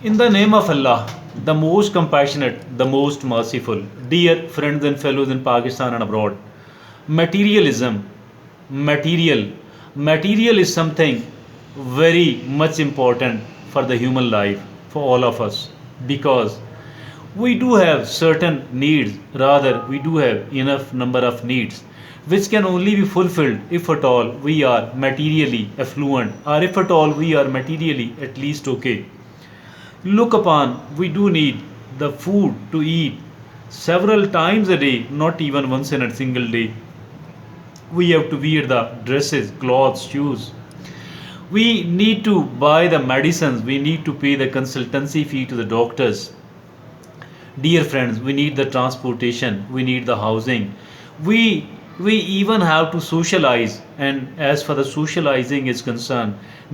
In the name of Allah, the most compassionate, the most merciful, dear friends and fellows in Pakistan and abroad, materialism, material, material is something very much important for the human life, for all of us, because we do have certain needs, rather, we do have enough number of needs which can only be fulfilled if at all we are materially affluent or if at all we are materially at least okay. Look upon, we do need the food to eat several times a day, not even once in a single day. We have to wear the dresses, clothes, shoes. We need to buy the medicines, we need to pay the consultancy fee to the doctors. Dear friends, we need the transportation, we need the housing. We even have to socialize, and as far the socializing is concerned,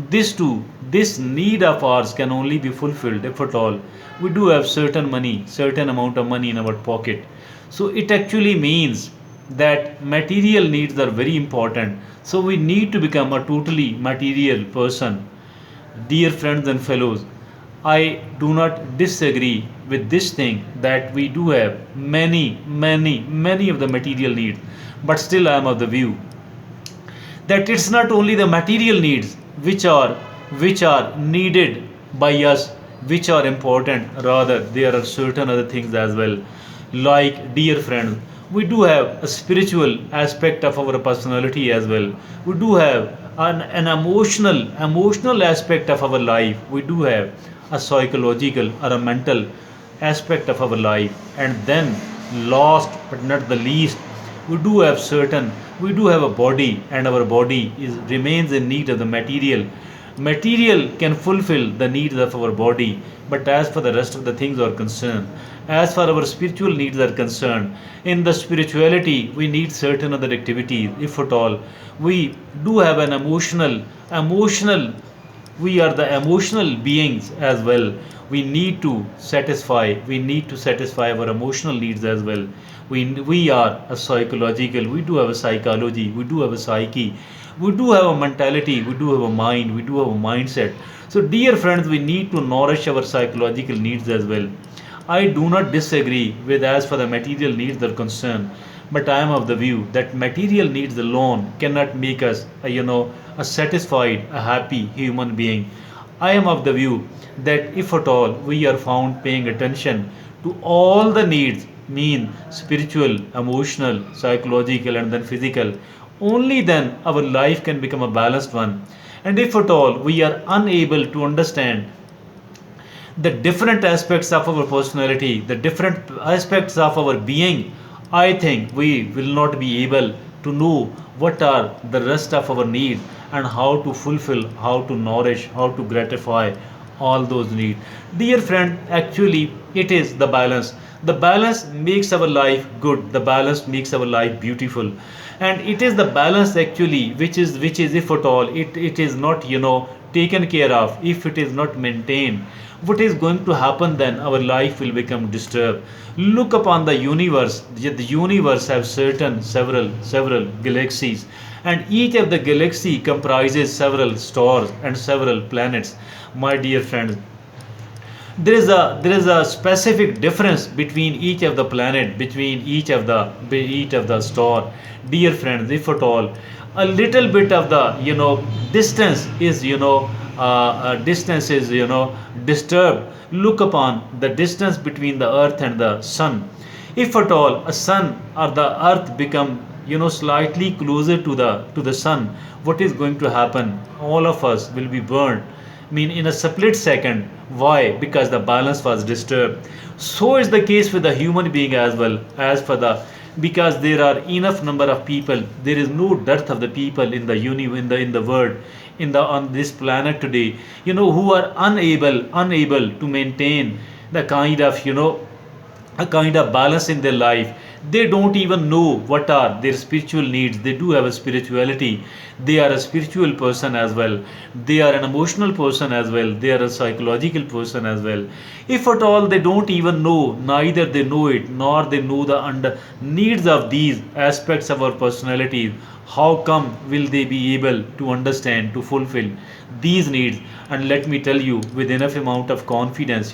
this too, this need of ours can only be fulfilled if at all we do have certain money, certain amount of money in our pocket. So it actually means that material needs are very important. So we need to become a totally material person. Dear friends and fellows, I do not disagree with this thing that we do have many of the material needs, but still I am of the view that it's not only the material needs which are needed by us, which are important, rather there are certain other things as well. Like, dear friends, we do have a spiritual aspect of our personality as well. We do have an emotional aspect of our life. We do have a psychological or a mental aspect of our life. And then, last but not the least, we do have a body, and our body is remains in need of the material. Material can fulfill the needs of our body, but as for the rest of the things are concerned, as far our spiritual needs are concerned, in the spirituality we need certain other activities. If at all we do have an emotional, we are the emotional beings as well. We need to satisfy our emotional needs as well. We are a psychological, we do have a psychology, we do have a psyche, we do have a mentality, we do have a mind, we do have a mindset. So dear friends, we need to nourish our psychological needs as well. I do not disagree with as for the material needs are concerned, but I am of the view that material needs alone cannot make us a satisfied, a happy human being. I am of the view that if at all we are found paying attention to all the needs, mean spiritual, emotional, psychological, and then physical, only then our life can become a balanced one. And if at all we are unable to understand the different aspects of our personality, the different aspects of our being, I think we will not be able to know what are the rest of our needs and how to fulfill, how to nourish, how to gratify all those needs. Dear friend, actually, it is the balance. The balance makes our life good. The balance makes our life beautiful, and it is the balance actually which is if at all it is not taken care of, if it is not maintained, what is going to happen then? Our life will become disturbed. Look upon the universe. The universe have certain several galaxies, and each of the galaxy comprises several stars and several planets. My dear friends, there is a specific difference between each of the planet, between each of the star. Dear friends, if at all a little bit of the distance is distance is disturbed, look upon the distance between the earth and the sun. If at all a sun or the earth become slightly closer to the sun, what is going to happen? All of us will be burned, mean in a split second. Why? Because the balance was disturbed. So is the case with the human being as well. As for the Because there are enough number of people, there is no dearth of the people in the in the world, in the on this planet today, who are unable to maintain the kind of a kind of balance in their life. They don't even know what are their spiritual needs. They do have a spirituality. They are a spiritual person as well. They are an emotional person as well. They are a psychological person as well. If at all they don't even know, neither they know it nor they know the under needs of these aspects of our personalities, how come will they be able to understand, to fulfill these needs? And let me tell you with enough amount of confidence,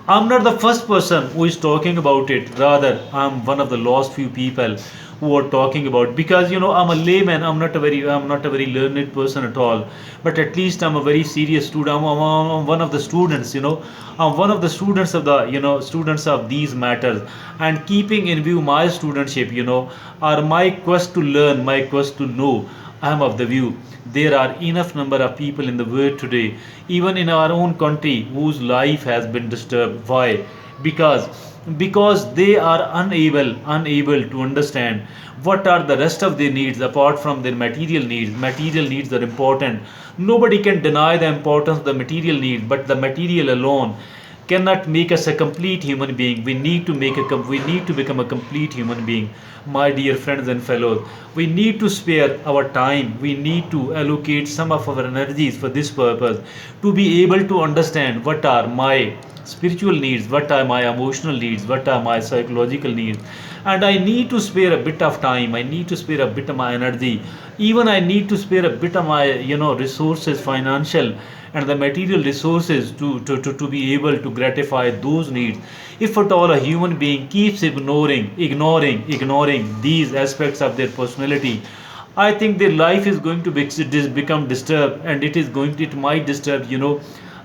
I'm not the first person who is talking about it. Rather, I'm one of the last few people who are talking about, because I'm a layman. I'm not a very learned person at all. But at least I'm a very serious student. I'm one of the students. I'm one of the students of the students of these matters. And keeping in view my studentship, or my quest to learn, my quest to know, I am of the view there are enough number of people in the world today, even in our own country, whose life has been disturbed. Why? Because they are unable to understand what are the rest of their needs apart from their material needs. Material needs are important. Nobody can deny the importance of the material needs, but the material alone cannot make us a complete human being. We need to become a complete human being. My dear friends and fellows, we need to spare our time. We need to allocate some of our energies for this purpose, to be able to understand what are my spiritual needs, what are my emotional needs, what are my psychological needs. And I need to spare a bit of time. I need to spare a bit of my energy. Even I need to spare a bit of my resources, financial and the material resources, to be able to gratify those needs. If at all a human being keeps ignoring these aspects of their personality, I think their life is going to become disturbed, and it might disturb,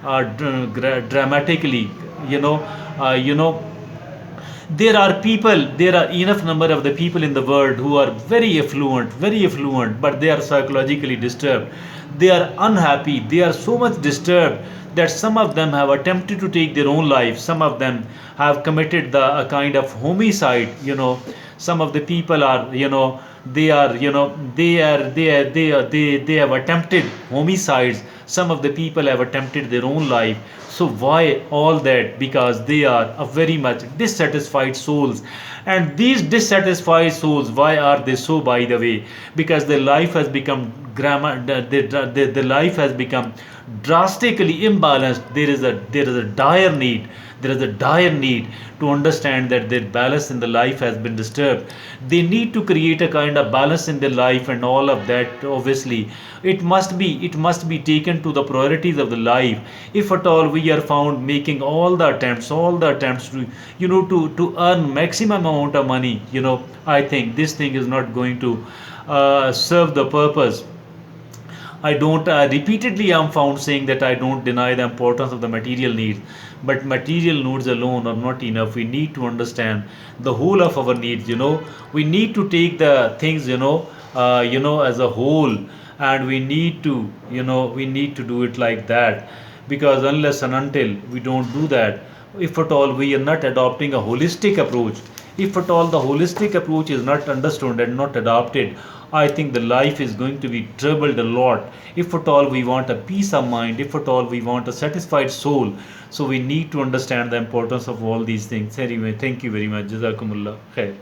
dramatically. You know, you know, there are enough number of the people in the world who are very affluent, but they are psychologically disturbed. They are unhappy. They are so much disturbed that some of them have attempted to take their own life. Some of them have committed a kind of homicide. Some of the people are, they have attempted homicides. Some of the people have attempted their own life. So why all that? Because they are a very much dissatisfied souls. And these dissatisfied souls, why are they so, by the way? Because their life has become the life has become drastically imbalanced. There is a dire need to understand that their balance in the life has been disturbed. They need to create a kind of balance in their life, and all of that, obviously, it must be taken to the priorities of the life. If at all we are found making all the attempts to earn maximum amount of money, I think this thing is not going to serve the purpose. I don't repeatedly I'm found saying that I don't deny the importance of the material needs, but material needs alone are not enough. We need to understand the whole of our needs. We need to take the things as a whole, and we need to do it like that. Because unless and until we don't do that, if at all we are not adopting a holistic approach, if at all the holistic approach is not understood and not adopted, I think the life is going to be troubled a lot. If at all we want a peace of mind, if at all we want a satisfied soul, so we need to understand the importance of all these things. Anyway, thank you very much. Jazakumullah khair.